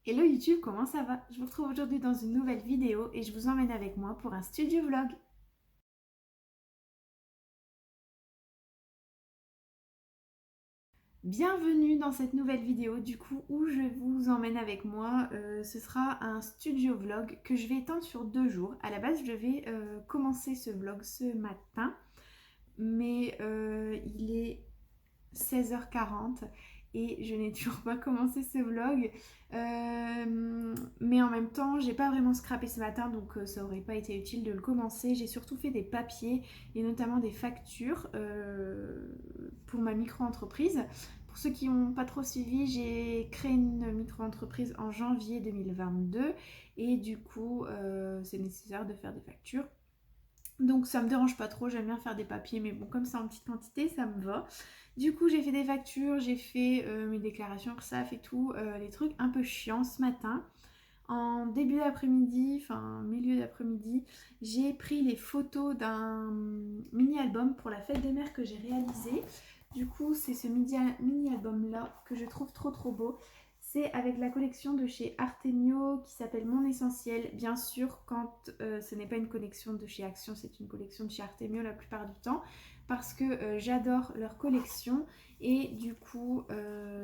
Hello YouTube, comment ça va? Je vous retrouve aujourd'hui dans une nouvelle vidéo et je vous emmène avec moi pour un studio vlog. Bienvenue dans cette nouvelle vidéo du coup où je vous emmène avec moi. Ce sera un studio vlog que je vais étendre sur 2 jours. À la base je devais commencer ce vlog ce matin mais il est 16h40 et je n'ai toujours pas commencé ce vlog. Mais en même temps, j'ai pas vraiment scrappé ce matin donc ça aurait pas été utile de le commencer. J'ai surtout fait des papiers et notamment des factures pour ma micro-entreprise. Pour ceux qui n'ont pas trop suivi, j'ai créé une micro-entreprise en janvier 2022 et du coup, c'est nécessaire de faire des factures. Donc ça me dérange pas trop, j'aime bien faire des papiers, mais bon, comme c'est en petite quantité, ça me va. Du coup, j'ai fait des factures, j'ai fait mes déclarations URSSAF et tout, les trucs un peu chiants ce matin. En début d'après-midi, enfin milieu d'après-midi, j'ai pris les photos d'un mini-album pour la fête des mères que j'ai réalisé. Du coup, c'est ce mini-album là que je trouve trop beau. C'est avec la collection de chez Artemio qui s'appelle Mon Essentiel. Bien sûr, quand ce n'est pas une collection de chez Action, c'est une collection de chez Artemio la plupart du temps. Parce que j'adore leur collection. Et du coup,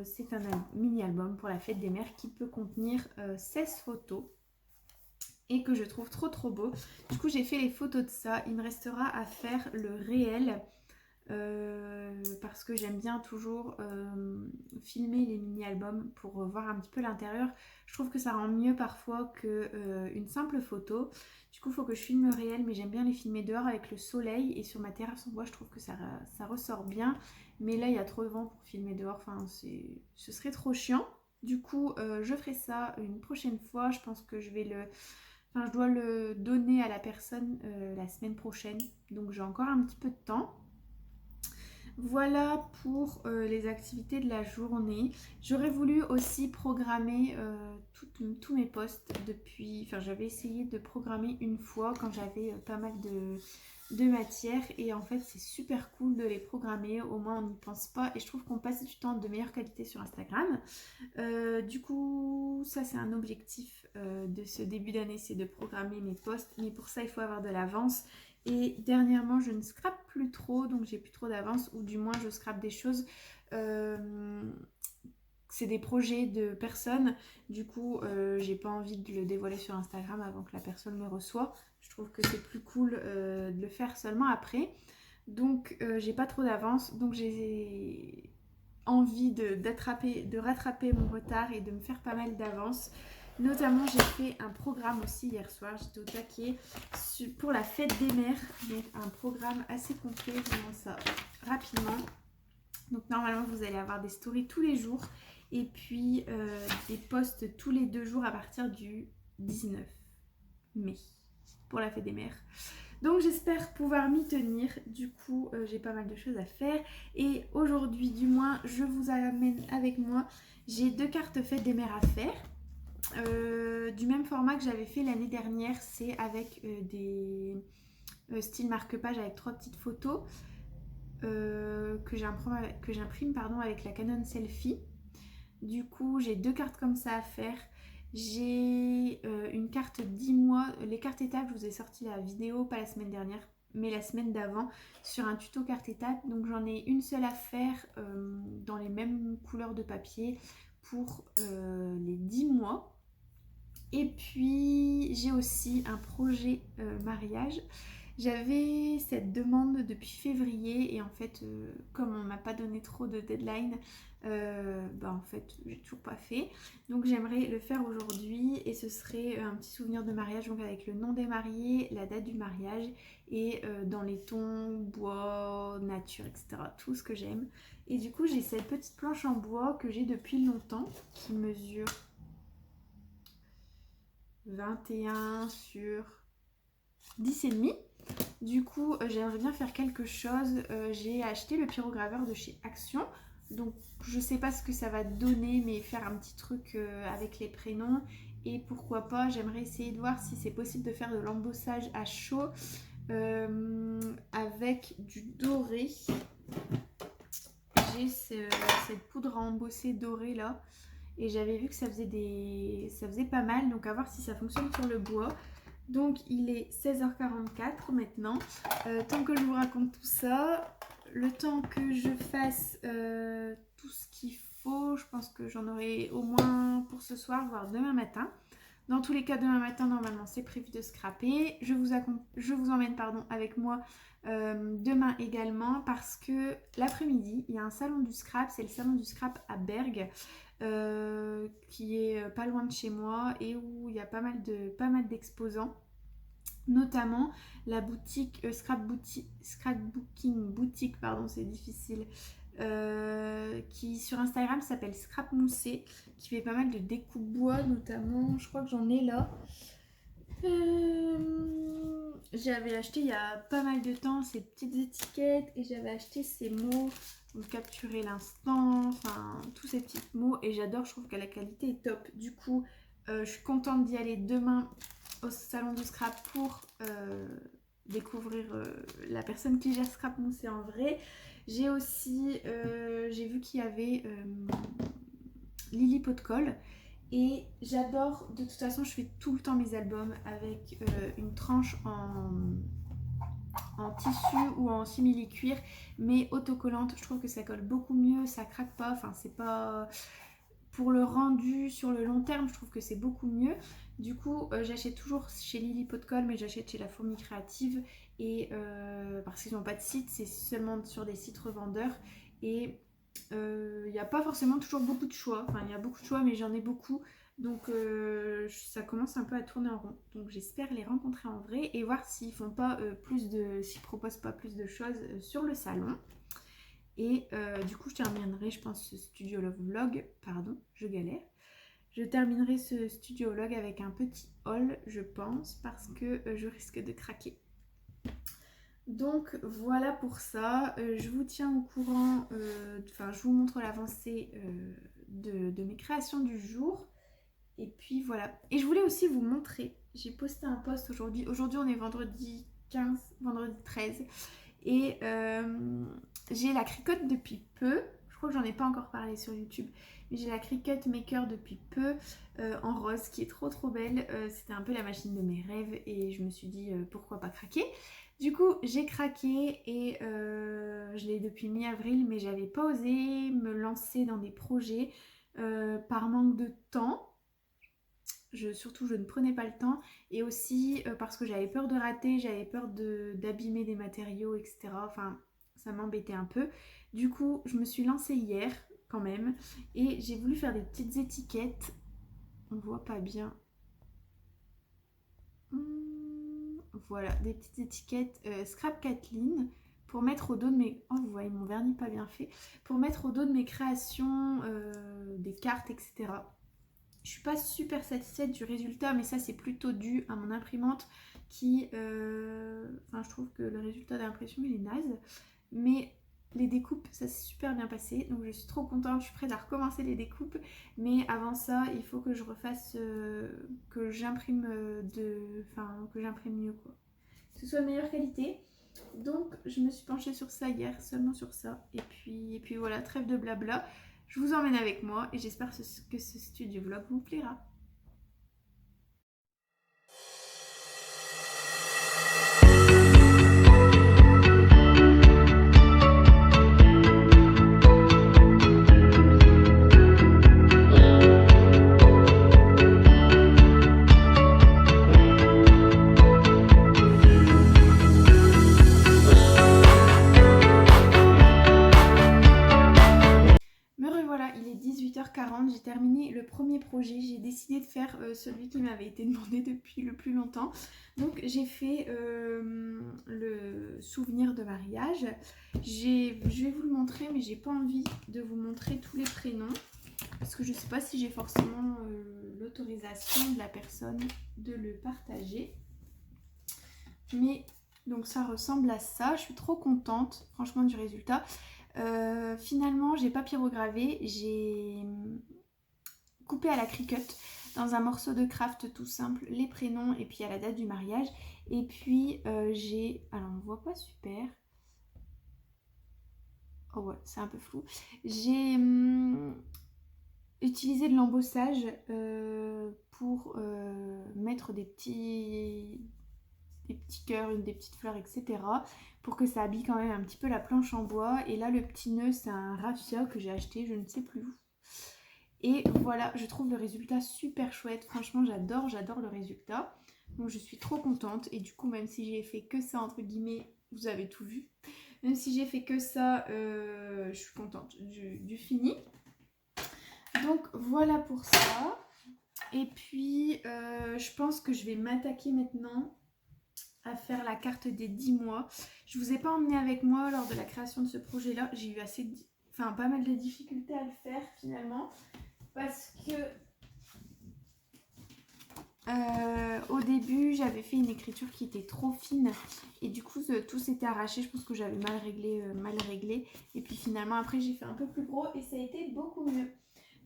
c'est un mini-album pour la fête des mères qui peut contenir 16 photos et que je trouve trop beau. Du coup, j'ai fait les photos de ça. Il me restera à faire le réel parce que j'aime bien toujours filmer les mini-albums pour voir un petit peu l'intérieur. Je trouve que ça rend mieux parfois qu'une simple photo. Du coup, il faut que je filme le réel, mais j'aime bien les filmer dehors avec le soleil et sur ma terrasse en bois, je trouve que ça ressort bien. Mais là, il y a trop de vent pour filmer dehors, enfin, ce serait trop chiant. Du coup, je ferai ça une prochaine fois. Je pense que je dois le donner à la personne la semaine prochaine. Donc j'ai encore un petit peu de temps. Voilà pour les activités de la journée. J'aurais voulu aussi programmer tous mes posts depuis... Enfin, j'avais essayé de programmer une fois quand j'avais pas mal de matière. Et en fait, c'est super cool de les programmer. Au moins, on n'y pense pas. Et je trouve qu'on passe du temps de meilleure qualité sur Instagram. Du coup, ça, c'est un objectif de ce début d'année, c'est de programmer mes posts. Mais pour ça, il faut avoir de l'avance. Et dernièrement, je ne scrape plus trop, donc j'ai plus trop d'avance, ou du moins je scrape des choses. C'est des projets de personnes, du coup, j'ai pas envie de le dévoiler sur Instagram avant que la personne le reçoit. Je trouve que c'est plus cool de le faire seulement après. Donc, j'ai pas trop d'avance, donc j'ai envie de rattraper mon retard et de me faire pas mal d'avance. Notamment, j'ai fait un programme aussi hier soir, j'étais au taquet pour la fête des mères. Donc, un programme assez complet, je vous montre ça rapidement. Donc, normalement, vous allez avoir des stories tous les jours et puis des posts tous les 2 jours à partir du 19 mai pour la fête des mères. Donc j'espère pouvoir m'y tenir. Du coup, j'ai pas mal de choses à faire. Et aujourd'hui, du moins, je vous amène avec moi. J'ai 2 cartes faites des mères à faire. Du même format que j'avais fait l'année dernière. C'est avec des styles marque-page avec 3 petites photos que j'imprime avec la Canon Selfie. Du coup, j'ai 2 cartes comme ça à faire. J'ai une carte 10 mois. Les cartes étapes, je vous ai sorti la vidéo, pas la semaine dernière, mais la semaine d'avant, sur un tuto carte étape. Donc j'en ai une seule à faire dans les mêmes couleurs de papier pour les 10 mois. Et puis j'ai aussi un projet mariage. J'avais cette demande depuis février et en fait, comme on m'a pas donné trop de deadline, en fait, j'ai toujours pas fait. Donc j'aimerais le faire aujourd'hui et ce serait un petit souvenir de mariage, donc avec le nom des mariés, la date du mariage et dans les tons bois, nature, etc. Tout ce que j'aime. Et du coup, j'ai cette petite planche en bois que j'ai depuis longtemps qui mesure 21 sur 10,5. Du coup, j'aimerais bien faire quelque chose. J'ai acheté le pyrograveur de chez Action. Donc, je sais pas ce que ça va donner, mais faire un petit truc avec les prénoms. Et pourquoi pas, j'aimerais essayer de voir si c'est possible de faire de l'embossage à chaud avec du doré. J'ai cette poudre à embosser dorée là. et j'avais vu que ça faisait pas mal, donc à voir si ça fonctionne sur le bois. Donc il est 16h44 maintenant. Tant que je vous raconte tout ça, le temps que je fasse tout ce qu'il faut, je pense que j'en aurai au moins pour ce soir, voire demain matin. Dans tous les cas, demain matin, normalement, c'est prévu de scraper. Je vous emmène avec moi demain également parce que l'après-midi, il y a un salon du scrap. C'est le salon du scrap à Bergue qui est pas loin de chez moi et où il y a pas mal d'exposants. Notamment la boutique Scrapbooking Boutique, pardon, c'est difficile, qui sur Instagram s'appelle Scrap Moussé, qui fait pas mal de découpe bois notamment. Je crois que j'en ai là. J'avais acheté il y a pas mal de temps ces petites étiquettes et j'avais acheté ces mots, donc capturer l'instant, enfin tous ces petits mots, et j'adore, je trouve que la qualité est top. Du coup, je suis contente d'y aller demain au salon du scrap pour découvrir la personne qui gère Scrap Moussé en vrai. J'ai aussi j'ai vu qu'il y avait Lily Pot de Colle. Et j'adore, de toute façon je fais tout le temps mes albums avec une tranche en tissu ou en simili-cuir, mais autocollante. Je trouve que ça colle beaucoup mieux, ça craque pas, enfin c'est pas... Pour le rendu sur le long terme, je trouve que c'est beaucoup mieux. Du coup, j'achète toujours chez Lily Pot de Colle, mais j'achète chez La Fourmi Créative. Et parce qu'ils n'ont pas de site, c'est seulement sur des sites revendeurs. Et il n'y a pas forcément toujours beaucoup de choix. Enfin, il y a beaucoup de choix, mais j'en ai beaucoup. Donc ça commence un peu à tourner en rond. Donc j'espère les rencontrer en vrai et voir s'ils font pas s'ils proposent pas plus de choses sur le salon. Et du coup, je terminerai, je pense, ce Studio Love Vlog. Pardon, je galère. Je terminerai ce Studio Vlog avec un petit haul, je pense, parce que je risque de craquer. Donc voilà pour ça. Je vous tiens au courant, je vous montre l'avancée de mes créations du jour. Et puis voilà. Et je voulais aussi vous montrer, j'ai posté un post aujourd'hui. Aujourd'hui, on est vendredi 15, vendredi 13. Et j'ai la Cricut depuis peu. Je crois que j'en ai pas encore parlé sur YouTube. Mais j'ai la Cricut Maker depuis peu en rose qui est trop belle. C'était un peu la machine de mes rêves et je me suis dit pourquoi pas craquer. Du coup j'ai craqué et je l'ai depuis mi-avril, mais j'avais pas osé me lancer dans des projets par manque de temps. Surtout je ne prenais pas le temps et aussi parce que j'avais peur de rater, j'avais peur d'abîmer des matériaux, etc. Enfin ça m'embêtait un peu. Du coup je me suis lancée hier quand même et j'ai voulu faire des petites étiquettes. On voit pas bien. Voilà, des petites étiquettes Scrap Kathleen pour mettre au dos de mes... Oh, vous voyez mon vernis pas bien fait. Pour mettre au dos de mes créations, des cartes, etc. Je suis pas super satisfaite du résultat, mais ça c'est plutôt dû à mon imprimante qui... je trouve que le résultat d'impression il est naze. Mais les découpes, ça s'est super bien passé. Donc je suis trop contente, je suis prête à recommencer les découpes. Mais avant ça, il faut que je refasse... que j'imprime que j'imprime mieux quoi. Que ce soit de meilleure qualité. Donc je me suis penchée sur ça hier, seulement sur ça. Et puis voilà, trêve de blabla. Je vous emmène avec moi et j'espère que ce studio vlog vous plaira. Il est 18h40, j'ai terminé le premier projet, j'ai décidé de faire celui qui m'avait été demandé depuis le plus longtemps. Donc j'ai fait le souvenir de mariage. Je vais vous le montrer, mais j'ai pas envie de vous montrer tous les prénoms parce que je sais pas si j'ai forcément l'autorisation de la personne de le partager. Mais donc ça ressemble à ça, je suis trop contente franchement du résultat. Finalement j'ai pas pyrogravé, j'ai coupé à la Cricut dans un morceau de craft tout simple les prénoms et puis à la date du mariage. Et puis j'ai, alors on voit pas super, oh ouais c'est un peu flou, j'ai utilisé de l'embossage pour mettre des petits cœurs, des petites fleurs, etc. pour que ça habille quand même un petit peu la planche en bois. Et là, le petit nœud, c'est un raffia que j'ai acheté, je ne sais plus où. Et voilà, je trouve le résultat super chouette. Franchement, j'adore le résultat. Donc je suis trop contente. Et du coup, même si j'ai fait que ça, entre guillemets, vous avez tout vu. Même si j'ai fait que ça, je suis contente du fini. Donc voilà pour ça. Et puis, je pense que je vais m'attaquer maintenant à faire la carte des 10 mois. Je vous ai pas emmené avec moi lors de la création de ce projet-là. J'ai eu pas mal de difficultés à le faire finalement. Parce que au début, j'avais fait une écriture qui était trop fine. Et du coup, tout s'était arraché. Je pense que j'avais mal réglé. Et puis finalement, après, j'ai fait un peu plus gros et ça a été beaucoup mieux.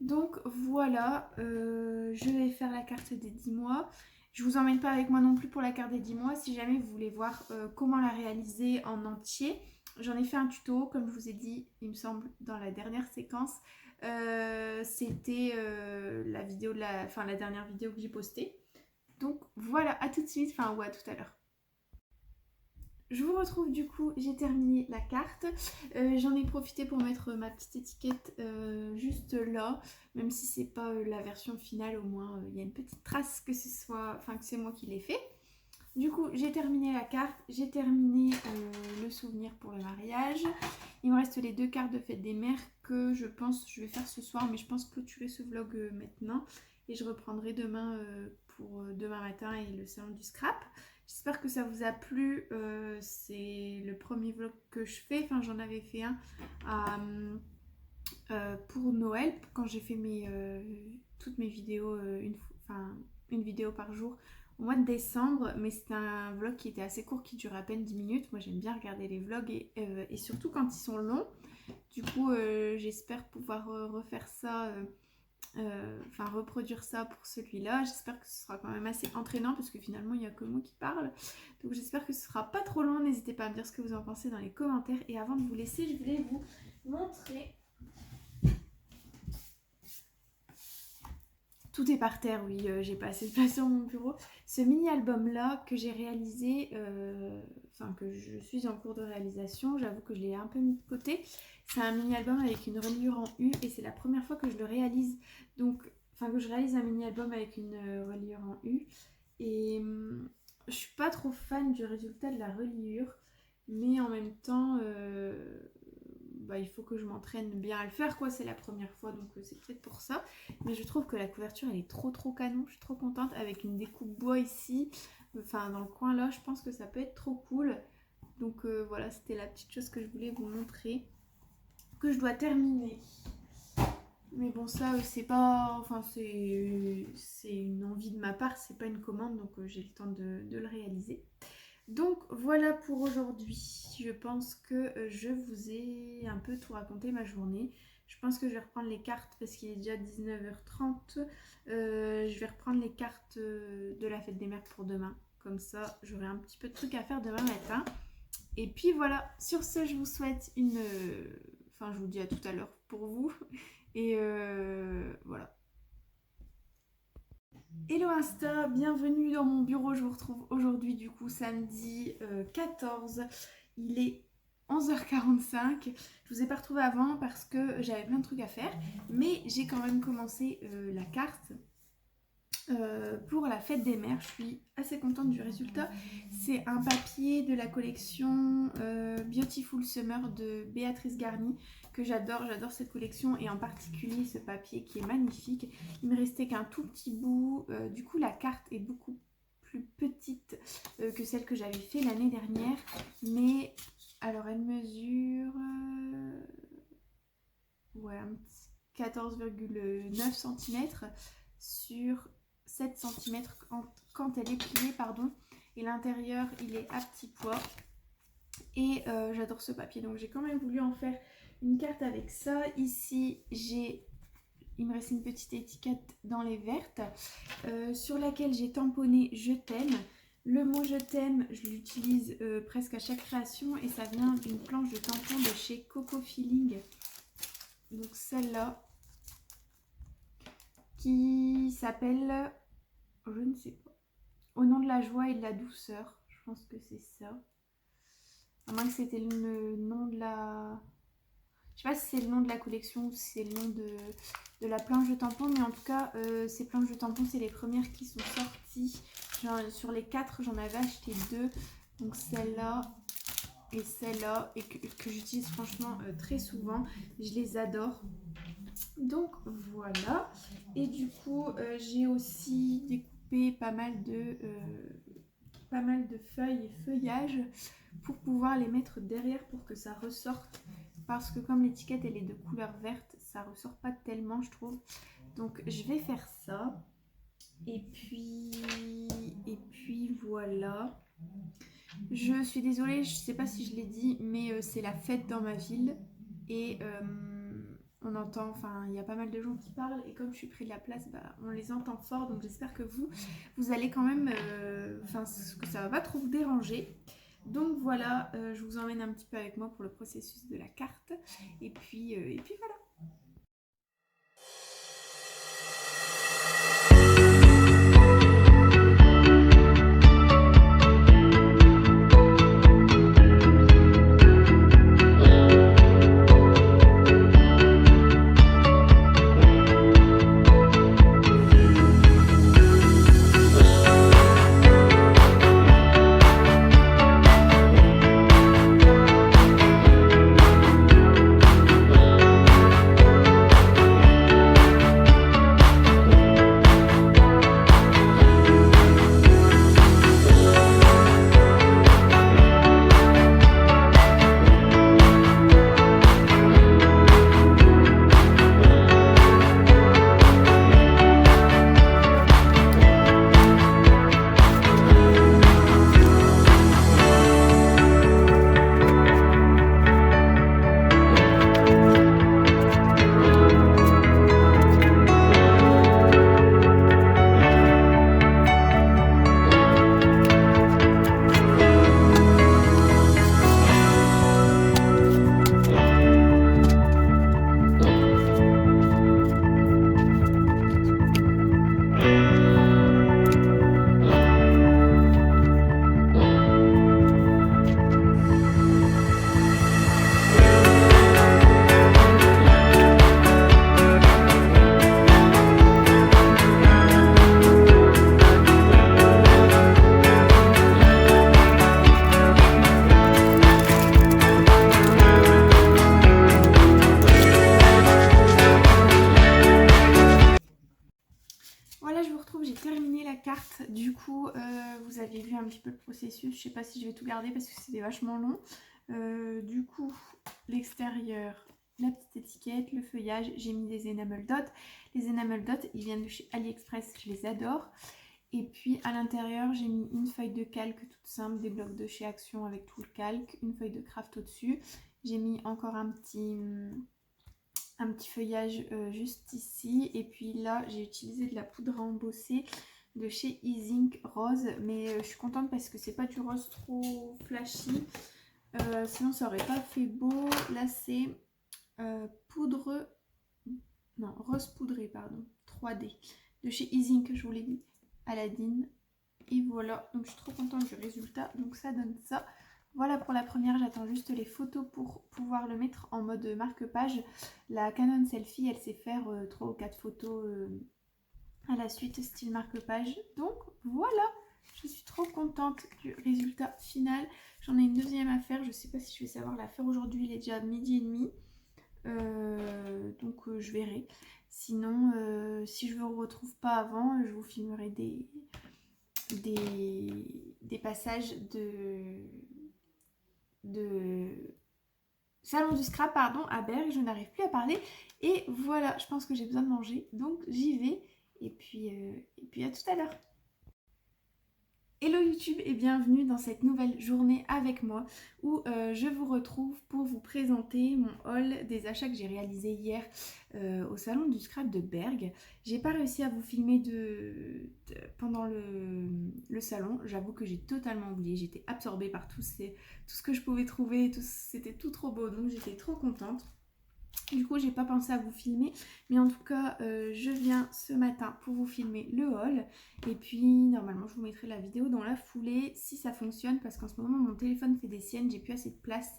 Donc voilà, je vais faire la carte des 10 mois. Je vous emmène pas avec moi non plus pour la carte des 10 mois. Si jamais vous voulez voir comment la réaliser en entier, j'en ai fait un tuto, comme je vous ai dit, il me semble, dans la dernière séquence. C'était la dernière vidéo que j'ai postée. Donc voilà, à tout de suite, ou à tout à l'heure. Je vous retrouve du coup, j'ai terminé la carte. J'en ai profité pour mettre ma petite étiquette juste là, même si c'est pas la version finale, au moins il y a une petite trace que c'est moi qui l'ai fait. Du coup, j'ai terminé la carte, j'ai terminé le souvenir pour le mariage. Il me reste les 2 cartes de fête des mères que je vais faire ce soir, mais je pense clôturer ce vlog maintenant. Et je reprendrai demain pour demain matin et le salon du scrap. J'espère que ça vous a plu. C'est le premier vlog que je fais. Enfin, j'en avais fait un pour Noël, quand j'ai fait toutes mes vidéos, une vidéo par jour au mois de décembre, mais c'était un vlog qui était assez court, qui dure à peine 10 minutes. Moi j'aime bien regarder les vlogs et surtout quand ils sont longs. Du coup j'espère pouvoir refaire ça, reproduire ça pour celui-là. J'espère que ce sera quand même assez entraînant parce que finalement il n'y a que moi qui parle. Donc j'espère que ce sera pas trop long. N'hésitez pas à me dire ce que vous en pensez dans les commentaires. Et avant de vous laisser, je voulais vous montrer... Tout est par terre, oui, j'ai pas assez de place sur mon bureau. Ce mini-album là que j'ai réalisé, que je suis en cours de réalisation, j'avoue que je l'ai un peu mis de côté. C'est un mini-album avec une reliure en U et c'est la première fois que je le réalise. Donc, que je réalise un mini-album avec une reliure en U. Et je suis pas trop fan du résultat de la reliure, mais en même temps... il faut que je m'entraîne bien à le faire, quoi. C'est la première fois, donc c'est peut-être pour ça. Mais je trouve que la couverture, elle est trop canon. Je suis trop contente avec une découpe bois ici. Dans le coin là, je pense que ça peut être trop cool. Donc voilà, c'était la petite chose que je voulais vous montrer. Que je dois terminer. Mais bon, ça, c'est pas... c'est une envie de ma part, c'est pas une commande, donc j'ai le temps de le réaliser. Donc voilà pour aujourd'hui. Je pense que je vous ai un peu tout raconté ma journée. Je pense que je vais reprendre les cartes parce qu'il est déjà 19h30. Je vais reprendre les cartes de la fête des mères pour demain. Comme ça, j'aurai un petit peu de trucs à faire demain matin. Et puis voilà, sur ce, je vous souhaite une... je vous dis à tout à l'heure pour vous. Et voilà. Hello Insta, bienvenue dans mon bureau. Je vous retrouve aujourd'hui du coup samedi 14. Il est 11h45. Je vous ai pas retrouvée avant parce que j'avais plein de trucs à faire. Mais j'ai quand même commencé la carte pour la fête des mères. Je suis assez contente du résultat. C'est un papier de la collection Beautiful Summer de Béatrice Garny que j'adore cette collection et en particulier ce papier qui est magnifique. Il me restait qu'un tout petit bout. Du coup la carte est beaucoup plus petite que celle que j'avais fait l'année dernière. Mais alors elle mesure 14,9 cm sur 7 cm quand elle est pliée, pardon. Et l'intérieur, il est à petit pois. Et j'adore ce papier, donc j'ai quand même voulu en faire une carte avec ça. Ici, il me reste une petite étiquette dans les vertes sur laquelle j'ai tamponné « Je t'aime ». Le mot « Je t'aime », je l'utilise presque à chaque création et ça vient d'une planche de tampon de chez Coco Feeling. Donc celle-là. qui s'appelle, je ne sais pas, Au nom de la joie et de la douceur. Je pense que c'est ça. À moins que c'était le nom de la... Je sais pas si c'est le nom de la collection ou si c'est le nom de la planche de tampons, mais en tout cas, ces planches de tampons, c'est les premières qui sont sorties. Genre, sur les 4, j'en avais acheté 2. Donc celle-là et celle-là, et que j'utilise franchement très souvent. Je les adore. Donc voilà. Et du coup, j'ai aussi découpé pas mal de feuilles et feuillages pour pouvoir les mettre derrière pour que ça ressorte. Parce que comme l'étiquette elle est de couleur verte, ça ressort pas tellement je trouve. Donc je vais faire ça. Et puis voilà. Je suis désolée, je sais pas si je l'ai dit, mais c'est la fête dans ma ville. Et on entend, enfin il y a pas mal de gens qui parlent. Et comme je suis près de la place, bah, on les entend fort. Donc j'espère que vous allez quand même, que ça va pas trop vous déranger. Donc voilà, je vous emmène un petit peu avec moi pour le processus de la carte. Et puis voilà. Voilà, je vous retrouve, j'ai terminé la carte. Du coup, vous avez vu un petit peu le processus. Je sais pas si je vais tout garder parce que c'était vachement long. Du coup, l'extérieur, la petite étiquette, le feuillage, j'ai mis des enamel dots. Les enamel dots, ils viennent de chez AliExpress, je les adore. Et puis à l'intérieur, j'ai mis une feuille de calque toute simple, des blocs de chez Action avec tout le calque, une feuille de craft au-dessus. J'ai mis encore un petit feuillage juste ici. Et puis là, j'ai utilisé de la poudre à embosser de chez Easink rose. Mais je suis contente parce que c'est pas du rose trop flashy. Sinon, ça aurait pas fait beau. Là, c'est poudre... Non, rose poudré, pardon. 3D. De chez Easink, je vous l'ai dit. Aladdin. Et voilà. Donc, je suis trop contente du résultat. Donc, ça donne ça. Voilà pour la première, j'attends juste les photos pour pouvoir le mettre en mode marque-page. La Canon Selfie, elle sait faire 3 ou 4 photos à la suite, style marque-page. Donc voilà, je suis trop contente du résultat final. J'en ai une deuxième à faire, je ne sais pas si je vais savoir la faire aujourd'hui, il est déjà 12h30. Donc je verrai. Sinon, si je ne vous retrouve pas avant, je vous filmerai des passages de salon du scrap pardon à Berg. Je n'arrive plus à parler et voilà, je pense que j'ai besoin de manger donc j'y vais et puis à tout à l'heure. Hello YouTube et bienvenue dans cette nouvelle journée avec moi où je vous retrouve pour vous présenter mon haul des achats que j'ai réalisés hier au salon du scrap de Berg. J'ai pas réussi à vous filmer pendant le salon, j'avoue que j'ai totalement oublié, j'étais absorbée par tout ce que je pouvais trouver, c'était tout trop beau donc j'étais trop contente. Du coup j'ai pas pensé à vous filmer, mais en tout cas je viens ce matin pour vous filmer le haul. Et puis normalement je vous mettrai la vidéo dans la foulée si ça fonctionne, parce qu'en ce moment mon téléphone fait des siennes, j'ai plus assez de place.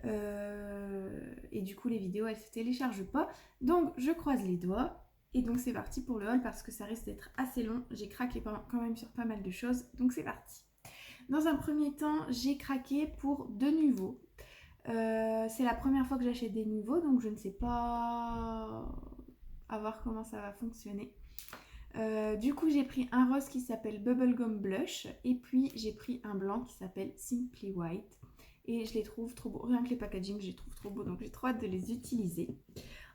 Et du coup les vidéos elles se téléchargent pas. Donc je croise les doigts. Et donc c'est parti pour le haul parce que ça risque d'être assez long. J'ai craqué quand même sur pas mal de choses. Donc c'est parti. Dans un premier temps, j'ai craqué pour de nouveaux. C'est la première fois que j'achète des nouveaux, donc je ne sais pas à voir comment ça va fonctionner. Du coup, j'ai pris un rose qui s'appelle Bubblegum Blush et puis j'ai pris un blanc qui s'appelle Simply White. Et je les trouve trop beaux. Rien que les packaging, je les trouve trop beaux, donc j'ai trop hâte de les utiliser.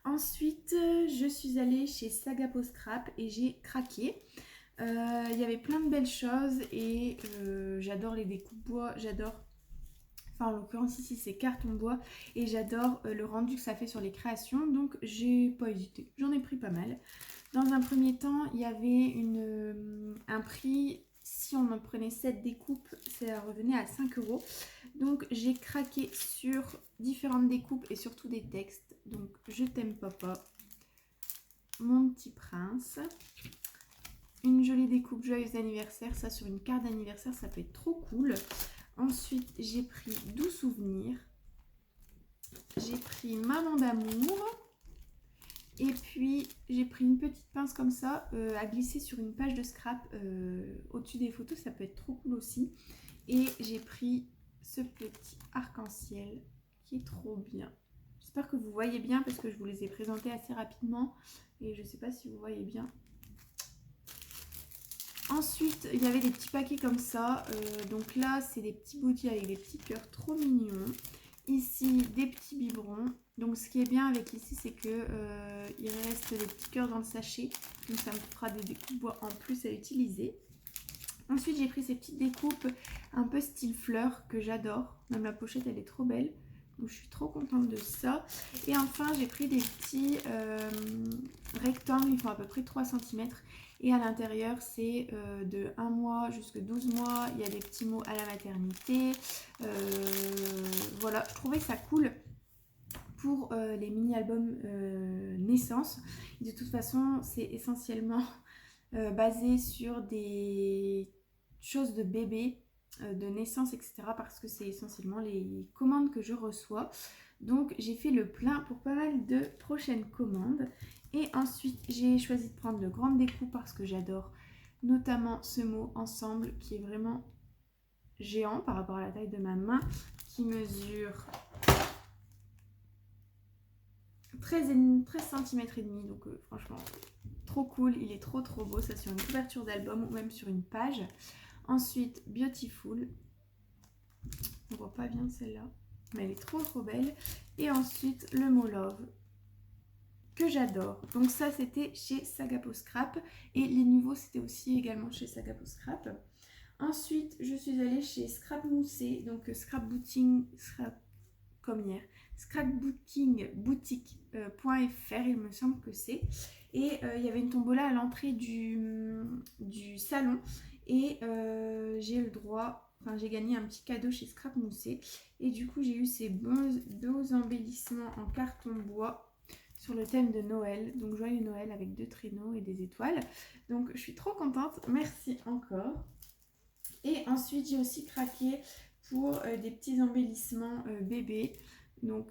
Ensuite, je suis allée chez Sagapo Scrap et j'ai craqué. Il y avait plein de belles choses et j'adore les découpes bois, j'adore, enfin en l'occurrence ici c'est carton bois, et j'adore le rendu que ça fait sur les créations, donc j'ai pas hésité, j'en ai pris pas mal. Dans un premier temps, il y avait un prix, si on en prenait 7 découpes, ça revenait à 5 €. Donc j'ai craqué sur différentes découpes et surtout des textes. Donc Je t'aime papa, Mon petit prince, une jolie découpe joyeux anniversaire, ça sur une carte d'anniversaire, ça peut être trop cool. Ensuite j'ai pris Doux souvenirs, j'ai pris Maman d'amour. Et puis j'ai pris une petite pince comme ça à glisser sur une page de scrap au-dessus des photos, ça peut être trop cool aussi. Et j'ai pris ce petit arc-en-ciel qui est trop bien. J'espère que vous voyez bien parce que je vous les ai présentés assez rapidement et je ne sais pas si vous voyez bien. Ensuite, il y avait des petits paquets comme ça. Donc là, c'est des petits boutis avec des petits cœurs trop mignons. Ici, des petits biberons. Donc ce qui est bien avec ici, c'est que il reste des petits cœurs dans le sachet. Donc ça me fera des découpes bois en plus à utiliser. Ensuite, j'ai pris ces petites découpes un peu style fleurs que j'adore. Même la pochette, elle est trop belle. Donc je suis trop contente de ça. Et enfin, j'ai pris des petits rectangles. Ils font à peu près 3 cm. Et à l'intérieur, c'est de 1 mois jusqu'à 12 mois. Il y a des petits mots à la maternité. Voilà, je trouvais ça cool pour les mini-albums naissance. De toute façon, c'est essentiellement basé sur des choses de bébé, de naissance, etc. Parce que c'est essentiellement les commandes que je reçois. Donc j'ai fait le plein pour pas mal de prochaines commandes. Et ensuite j'ai choisi de prendre le grand découpe parce que j'adore notamment ce mot ensemble qui est vraiment géant par rapport à la taille de ma main, qui mesure 13 cm et demi, donc franchement trop cool, il est trop beau, ça sur une couverture d'album ou même sur une page. Ensuite Beautiful, on voit pas bien celle-là mais elle est trop belle. Et ensuite le mot Love que j'adore, donc ça c'était chez Sagapo Scrap et les nouveaux c'était aussi également chez Sagapo Scrap. Ensuite je suis allée chez Scrap Moussé, donc scrapbooking, comme hier, scrapbookingboutique.fr il me semble que c'est. Et il y avait une tombola à l'entrée du salon et j'ai eu le droit, enfin j'ai gagné un petit cadeau chez Scrap Moussé et du coup j'ai eu ces beaux embellissements en carton bois sur le thème de Noël, donc joyeux Noël avec 2 traîneaux et des étoiles. Donc je suis trop contente, merci encore. Et ensuite j'ai aussi craqué pour des petits embellissements bébés. Donc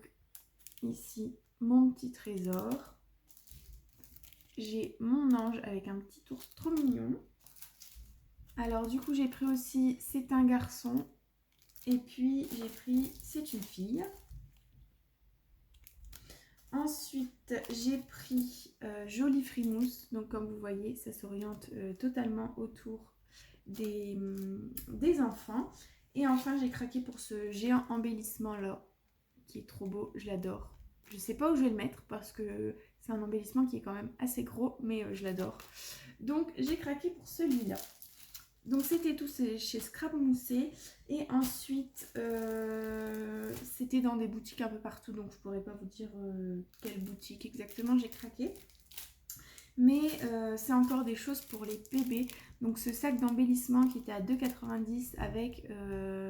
ici mon petit trésor, j'ai mon ange avec un petit ours trop mignon. Alors du coup j'ai pris aussi c'est un garçon et puis j'ai pris c'est une fille. Ensuite j'ai pris Jolie Frimousse, donc comme vous voyez ça s'oriente totalement autour des enfants. Et enfin j'ai craqué pour ce géant embellissement là qui est trop beau, je l'adore. Je sais pas où je vais le mettre parce que c'est un embellissement qui est quand même assez gros, mais je l'adore. Donc j'ai craqué pour celui-là. Donc c'était tout chez Scrap Moussé. Et ensuite c'était dans des boutiques un peu partout, donc je pourrais pas vous dire quelle boutique exactement j'ai craqué. Mais c'est encore des choses pour les bébés. Donc ce sac d'embellissement qui était à 2,90 avec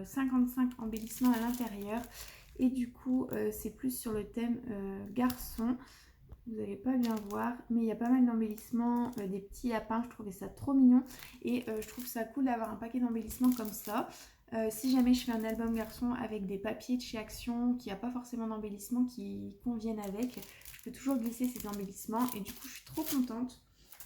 55 embellissements à l'intérieur. Et du coup c'est plus sur le thème garçon. Vous n'allez pas bien voir, mais il y a pas mal d'embellissements, des petits lapins, je trouvais ça trop mignon. Et je trouve ça cool d'avoir un paquet d'embellissements comme ça. Si jamais je fais un album garçon avec des papiers de chez Action, qui n'a pas forcément d'embellissements qui conviennent avec, je peux toujours glisser ces embellissements. Et du coup, je suis trop contente.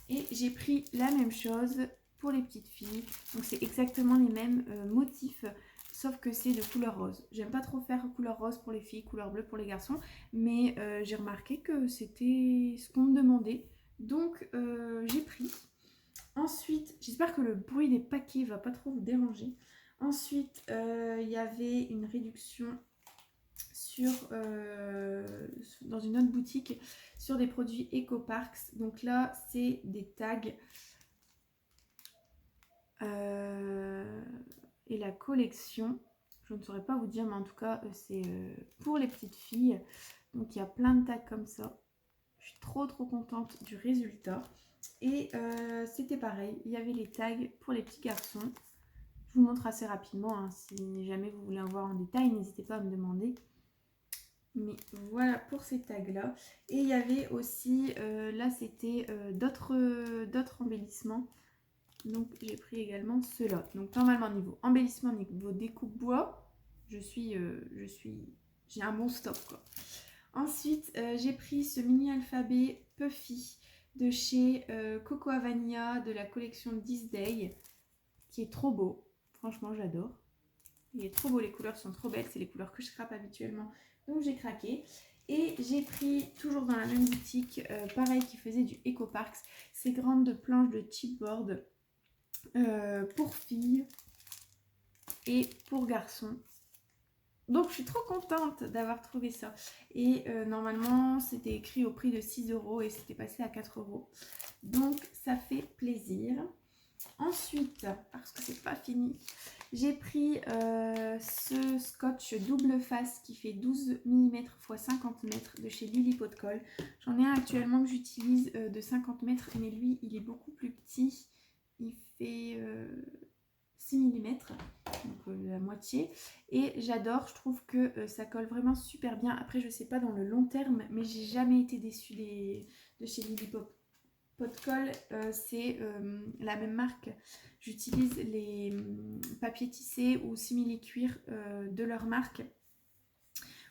Et j'ai pris la même chose pour les petites filles. Donc c'est exactement les mêmes motifs, sauf que c'est de couleur rose. J'aime pas trop faire couleur rose pour les filles, couleur bleue pour les garçons, mais j'ai remarqué que c'était ce qu'on me demandait. Donc j'ai pris. Ensuite, j'espère que le bruit des paquets va pas trop vous déranger. Ensuite, il y avait une réduction dans une autre boutique sur des produits EcoParks. Donc là, c'est des tags et la collection. Je ne saurais pas vous dire, mais en tout cas, c'est pour les petites filles. Donc il y a plein de tags comme ça. Je suis trop contente du résultat. Et c'était pareil, il y avait les tags pour les petits garçons. Je vous montre assez rapidement, hein, si jamais vous voulez en voir en détail, n'hésitez pas à me demander. Mais voilà pour ces tags là. Et il y avait aussi, là c'était d'autres embellissements. Donc j'ai pris également ceux-là. Donc normalement niveau embellissement, niveau découpe bois, j'ai un bon stock quoi. Ensuite j'ai pris ce mini alphabet Puffy de chez Cocoa Vanilla de la collection This Day, qui est trop beau. Franchement, j'adore. Il est trop beau, les couleurs sont trop belles. C'est les couleurs que je scrape habituellement. Donc, j'ai craqué. Et j'ai pris, toujours dans la même boutique, pareil, qui faisait du EcoParks, ces grandes planches de chipboard pour filles et pour garçons. Donc, je suis trop contente d'avoir trouvé ça. Et normalement, c'était écrit au prix de 6 € et c'était passé à 4 €. Donc, ça fait plaisir. Ensuite, parce que c'est pas fini, j'ai pris ce scotch double face qui fait 12 mm x 50 m de chez Lily Pot de Colle. J'en ai un actuellement que j'utilise de 50 m, mais lui il est beaucoup plus petit. Il fait 6 mm, donc la moitié. Et j'adore, je trouve que ça colle vraiment super bien. Après, je sais pas dans le long terme, mais j'ai jamais été déçue de chez Lily Pot de Colle, c'est la même marque. J'utilise les papiers tissés ou simili-cuir de leur marque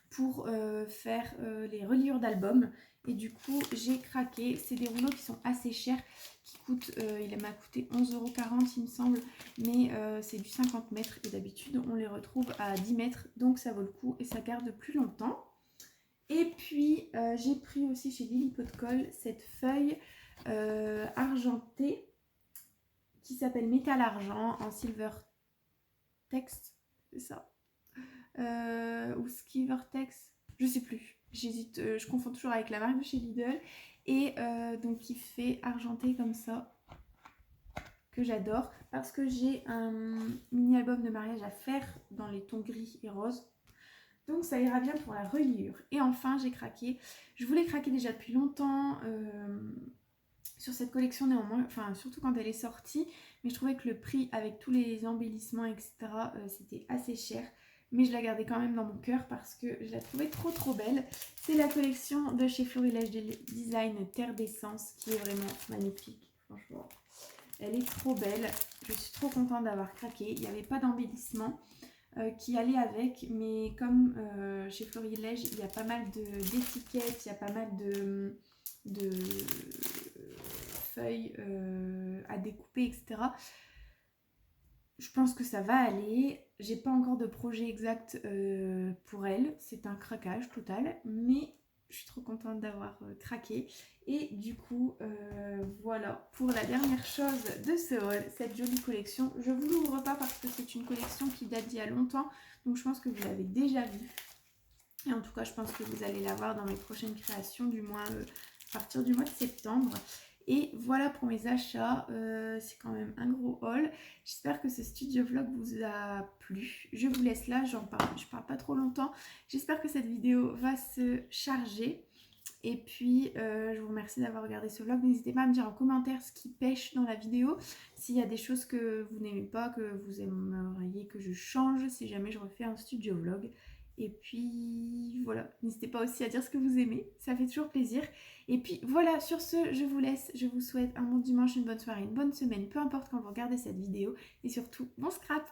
pour faire les reliures d'albums. Et du coup, j'ai craqué. C'est des rouleaux qui sont assez chers, qui coûtent, il m'a coûté 11,40 € il me semble, mais c'est du 50 mètres et d'habitude on les retrouve à 10 mètres, donc ça vaut le coup et ça garde plus longtemps. Et puis j'ai pris aussi chez Lily Pot de Colle cette feuille argentée qui s'appelle Métal Argent en Silver Text, c'est ça, ou Skiver Text, je sais plus, j'hésite, je confonds toujours avec la marque de chez Lidl. Et donc qui fait argenté comme ça, que j'adore parce que j'ai un mini album de mariage à faire dans les tons gris et rose. Donc ça ira bien pour la reliure. Et enfin j'ai craqué, je voulais craquer déjà depuis longtemps sur cette collection néanmoins, enfin surtout quand elle est sortie, mais je trouvais que le prix avec tous les embellissements etc c'était assez cher, mais je la gardais quand même dans mon cœur parce que je la trouvais trop belle. C'est la collection de chez Florilège Design Terre d'Essence qui est vraiment magnifique, franchement elle est trop belle, je suis trop contente d'avoir craqué. Il n'y avait pas d'embellissement qui allait avec, mais comme chez Florilège il y a pas mal d'étiquettes, il y a pas mal de feuilles à découper etc, je pense que ça va aller. J'ai pas encore de projet exact pour elle, c'est un craquage total, mais je suis trop contente d'avoir craqué. Et du coup voilà pour la dernière chose de ce haul, cette jolie collection. Je vous l'ouvre pas parce que c'est une collection qui date d'il y a longtemps, donc je pense que vous l'avez déjà vue. Et en tout cas je pense que vous allez la voir dans mes prochaines créations, du moins à partir du mois de septembre. Et voilà pour mes achats, c'est quand même un gros haul. J'espère que ce studio vlog vous a plu. Je vous laisse là, je parle pas trop longtemps. J'espère que cette vidéo va se charger. Et puis je vous remercie d'avoir regardé ce vlog. N'hésitez pas à me dire en commentaire ce qui pêche dans la vidéo. S'il y a des choses que vous n'aimez pas, que vous aimeriez que je change, si jamais je refais un studio vlog. Et puis voilà, n'hésitez pas aussi à dire ce que vous aimez, ça fait toujours plaisir. Et puis voilà, sur ce, je vous laisse, je vous souhaite un bon dimanche, une bonne soirée, une bonne semaine, peu importe quand vous regardez cette vidéo. Et surtout, bon scrap!